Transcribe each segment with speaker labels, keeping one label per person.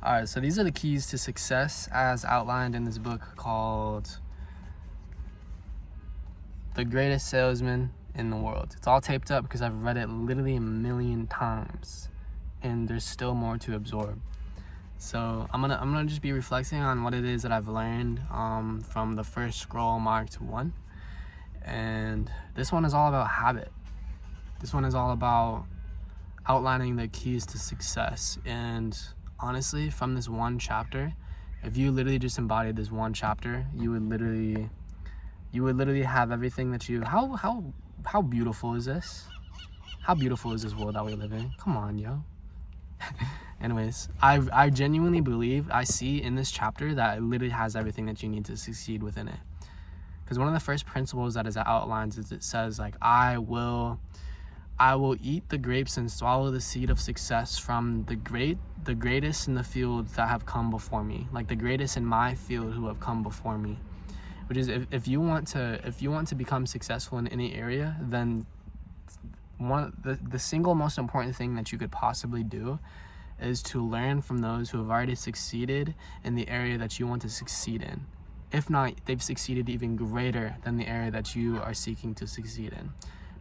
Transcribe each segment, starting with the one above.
Speaker 1: All right, so these are the keys to success as outlined in this book called The Greatest Salesman in the World. It's all taped up because I've read it literally a million times and there's still more to absorb. So I'm gonna just be reflecting on what it is that I've learned from the first scroll marked 1. And this one is all about habit. This one is all about outlining the keys to success. And honestly, from this one chapter, if you literally just embodied this one chapter, you would literally have everything that you how beautiful is this? How beautiful is this world that we live in? Come on, yo. Anyways, I genuinely believe I see in this chapter that it literally has everything that you need to succeed within it. Because one of the first principles that is outlines is it says like I will eat the grapes and swallow the seed of success from the greatest in the field that have come before me, like the greatest in my field who have come before me. Which is if you want to become successful in any area, then the single most important thing that you could possibly do is to learn from those who have already succeeded in the area that you want to succeed in. If not, they've succeeded even greater than the area that you are seeking to succeed in.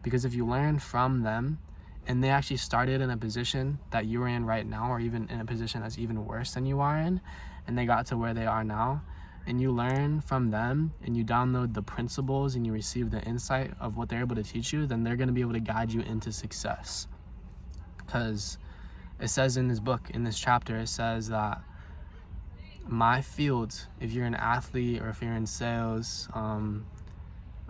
Speaker 1: Because if you learn from them and they actually started in a position that you're in right now, or even in a position that's even worse than you are in, and they got to where they are now, and you learn from them and you download the principles and you receive the insight of what they're able to teach you, then they're going to be able to guide you into success. Because it says in this book, in this chapter, it says that my field, if you're an athlete or if you're in sales,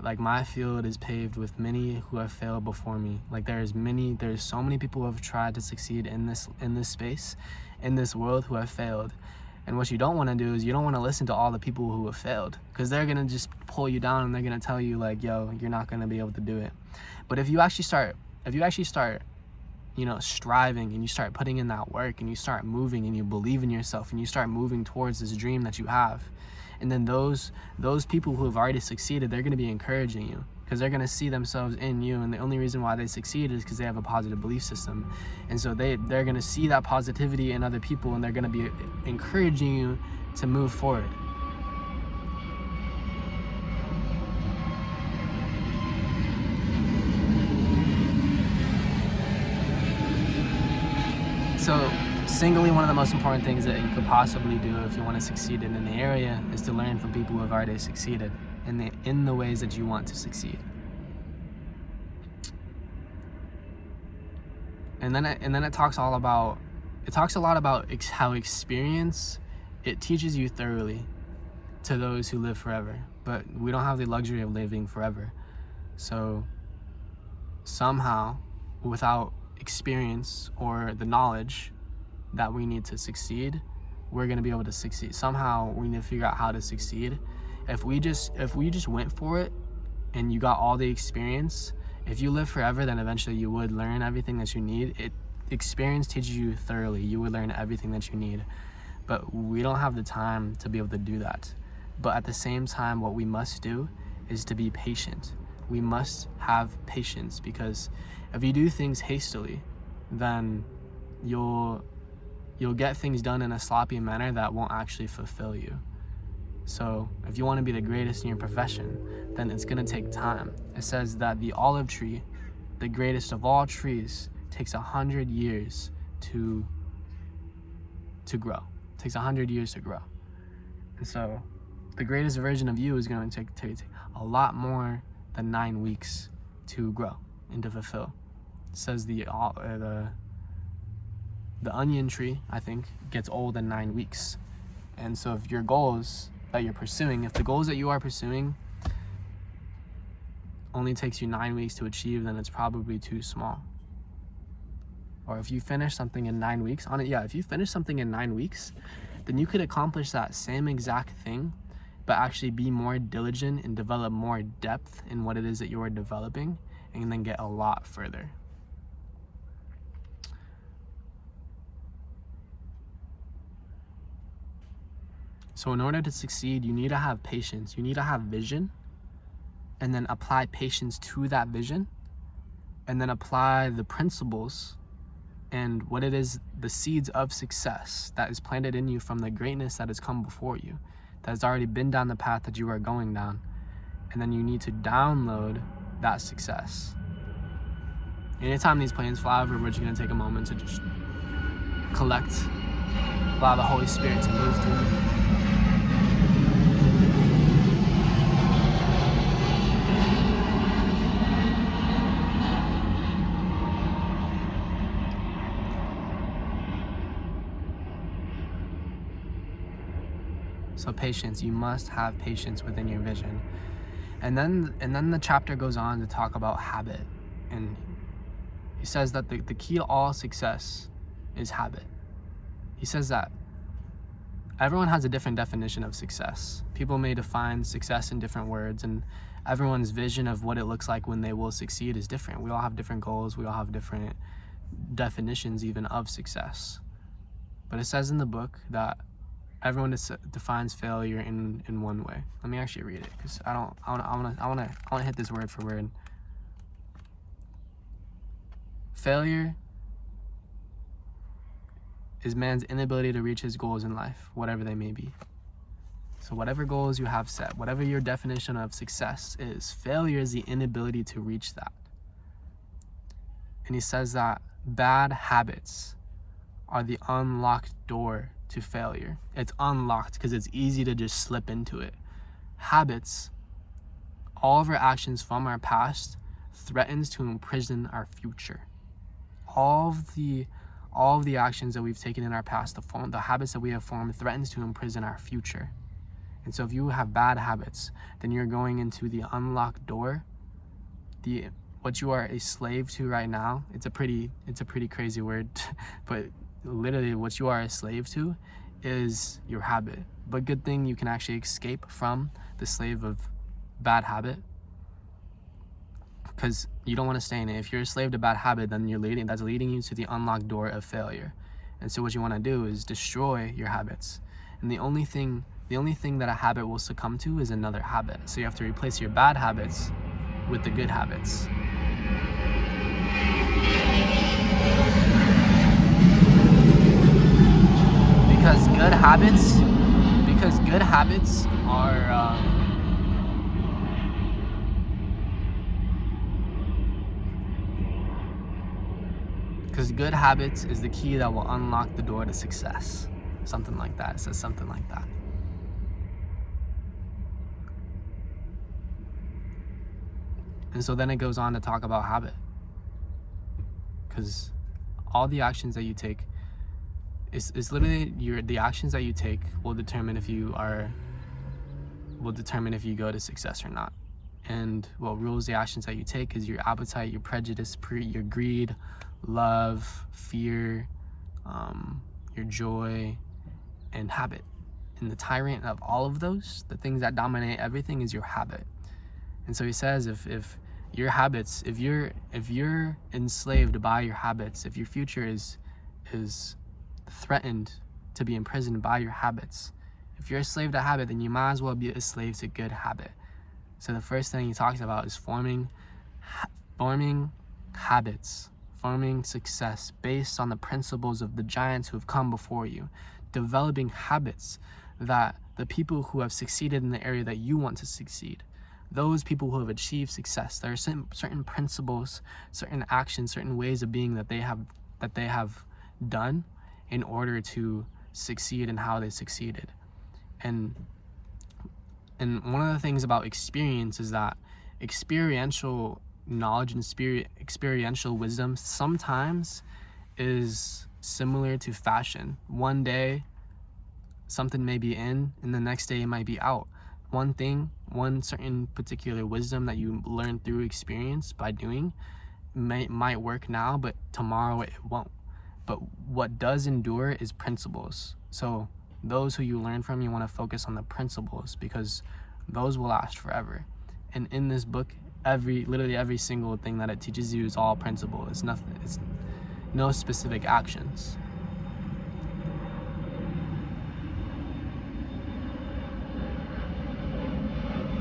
Speaker 1: like my field is paved with many who have failed before me. Like there's so many people who have tried to succeed in this space, in this world, who have failed. And what you don't want to do is you don't want to listen to all the people who have failed, because they're going to just pull you down and they're going to tell you like, yo, you're not going to be able to do it. But if you actually start, striving, and you start putting in that work, and you start moving, and you believe in yourself, and you start moving towards this dream that you have, and then those people who have already succeeded, they're going to be encouraging you, because they're going to see themselves in you, and the only reason why they succeed is because they have a positive belief system. And so they're going to see that positivity in other people, and they're going to be encouraging you to move forward. So singly, one of the most important things that you could possibly do if you want to succeed in an area is to learn from people who have already succeeded in the ways that you want to succeed. And then it talks a lot about how experience, it teaches you thoroughly to those who live forever. But we don't have the luxury of living forever. So somehow, without experience or the knowledge that we need to succeed, we're going to be able to succeed. Somehow we need to figure out how to succeed. If we just went for it and you got all the experience, if you live forever, then eventually you would learn everything that you need. Experience teaches you thoroughly. You would learn everything that you need. But we don't have the time to be able to do that. But at the same time, what we must do is to be patient. We must have patience, because if you do things hastily, then you'll get things done in a sloppy manner that won't actually fulfill you. So if you want to be the greatest in your profession, then it's going to take time. It says that the olive tree, the greatest of all trees, takes 100 years to grow. It takes 100 years to grow. And so the greatest version of you is going to take a lot more than 9 weeks to grow and to fulfill. It says the onion tree, I think, gets old in 9 weeks. And so if your goals that you're pursuing, if the goals that you are pursuing only takes you 9 weeks to achieve, then it's probably too small. Or if you finish something in 9 weeks, if you finish something in 9 weeks, then you could accomplish that same exact thing, but actually be more diligent and develop more depth in what it is that you are developing, and then get a lot further. So in order to succeed, you need to have patience. You need to have vision, and then apply patience to that vision, and then apply the principles and what it is, the seeds of success that is planted in you from the greatness that has come before you, that has already been down the path that you are going down. And then you need to download that success. Anytime these planes fly over, we're just going to take a moment to just collect, allow the Holy Spirit to move through you. So patience, you must have patience within your vision. And then the chapter goes on to talk about habit. And he says that the key to all success is habit. He says that everyone has a different definition of success. People may define success in different words, and everyone's vision of what it looks like when they will succeed is different. We all have different goals. We all have different definitions even of success. But it says in the book that everyone defines failure in one way. Let me actually read it, because I want to hit this word for word. Failure is man's inability to reach his goals in life, whatever they may be. So whatever goals you have set, whatever your definition of success is, failure is the inability to reach that. And he says that bad habits are the unlocked door to failure. It's unlocked because it's easy to just slip into it. Habits, all of our actions from our past, threatens to imprison our future. All of the actions that we've taken in our past, the habits that we have formed, threatens to imprison our future. And so if you have bad habits, then you're going into the unlocked door. What you are a slave to right now, it's a pretty crazy word, but literally what you are a slave to is your habit. But good thing you can actually escape from the slave of bad habit, because you don't want to stay in it. If you're a slave to bad habit, then that's leading you to the unlocked door of failure. And so what you want to do is destroy your habits. And the only thing that a habit will succumb to is another habit. So you have to replace your bad habits with the good habits. Because good habits are because good habits is the key that will unlock the door to success. Something like that. It says something like that. And so then it goes on to talk about habit. Because all the actions that you take, it's literally the actions that you take will determine if you go to success or not. And what rules the actions that you take is your appetite, your prejudice, your greed, love, fear, your joy, and habit. And the tyrant of all of those, the things that dominate everything, is your habit. And so he says, if your habits, if you're enslaved by your habits, if your future is threatened to be imprisoned by your habits, if you're a slave to habit, then you might as well be a slave to good habit. So the first thing he talks about is forming habits, forming success based on the principles of the giants who have come before you, developing habits that the people who have succeeded in the area that you want to succeed, those people who have achieved success, there are certain principles, certain actions, certain ways of being that they have done in order to succeed in how they succeeded. And one of the things about experience is that experiential knowledge and experiential wisdom sometimes is similar to fashion. One day something may be in, and the next day it might be out. One certain particular wisdom that you learn through experience by doing might work now, but tomorrow it won't. But what does endure is principles. So those who you learn from, you want to focus on the principles, because those will last forever. And in this book, literally every single thing that it teaches you is all principle. It's no specific actions.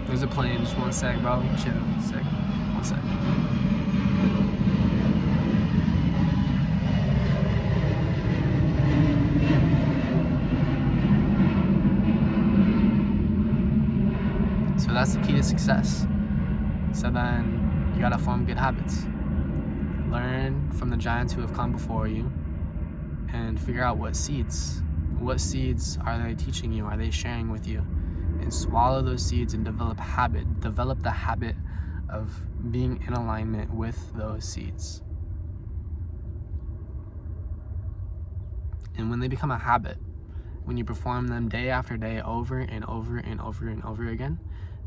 Speaker 1: There's a plane, just one sec, bro. Chill, one sec. So that's the key to success. So then you gotta form good habits. Learn from the giants who have come before you and figure out what seeds are they teaching you, are they sharing with you, and swallow those seeds and develop the habit of being in alignment with those seeds. And when they become a habit, when you perform them day after day over and over and over and over again,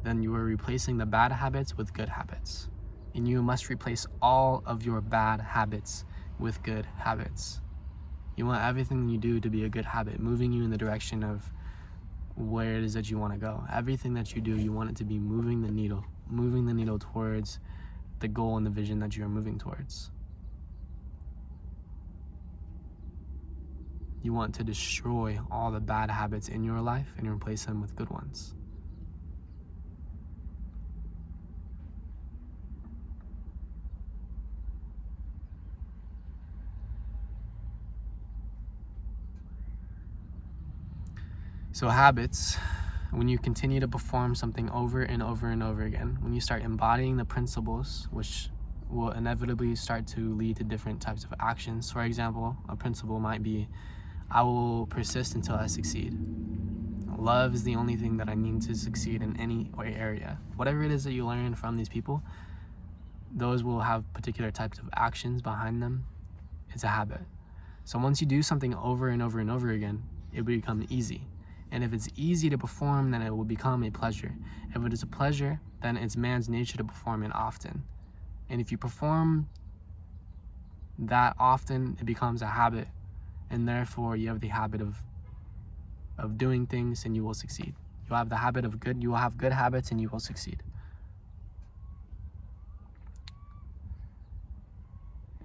Speaker 1: then you are replacing the bad habits with good habits. And you must replace all of your bad habits with good habits. You want everything you do to be a good habit, moving you in the direction of where it is that you want to go. Everything that you do, you want it to be moving the needle towards the goal and the vision that you're moving towards. You want to destroy all the bad habits in your life and replace them with good ones. So habits, when you continue to perform something over and over and over again, when you start embodying the principles, which will inevitably start to lead to different types of actions. For example, a principle might be, I will persist until I succeed. Love is the only thing that I need to succeed in any area. Whatever it is that you learn from these people, those will have particular types of actions behind them. It's a habit. So once you do something over and over and over again, it will become easy. And if it's easy to perform, then it will become a pleasure. If it is a pleasure, then it's man's nature to perform it often. And if you perform that often, it becomes a habit. And therefore, you have the habit of doing things and you will succeed. You will have good habits and you will succeed.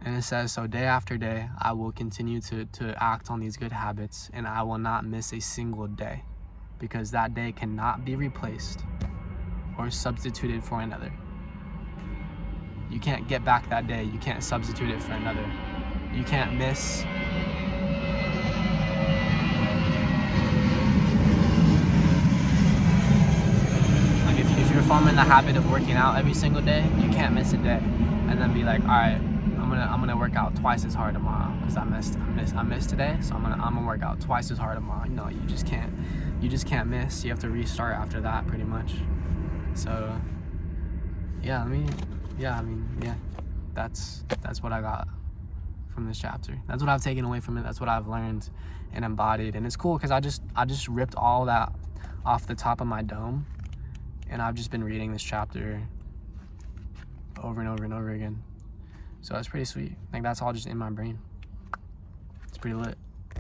Speaker 1: And it says, so day after day, I will continue to act on these good habits, and I will not miss a single day, because that day cannot be replaced or substituted for another. You can't get back that day. You can't substitute it for another. You can't miss. Like if you're forming the habit of working out every single day, you can't miss a day and then be like, all right, I'm gonna work out twice as hard tomorrow because I missed today, so I'm gonna work out twice as hard tomorrow. No, you just can't miss. You have to restart after that, pretty much. So that's what I got from this chapter. That's what I've taken away from it. That's what I've learned and embodied. And it's cool because I just ripped all that off the top of my dome, and I've just been reading this chapter over and over and over again. So that's pretty sweet. Like, that's all just in my brain. It's pretty lit.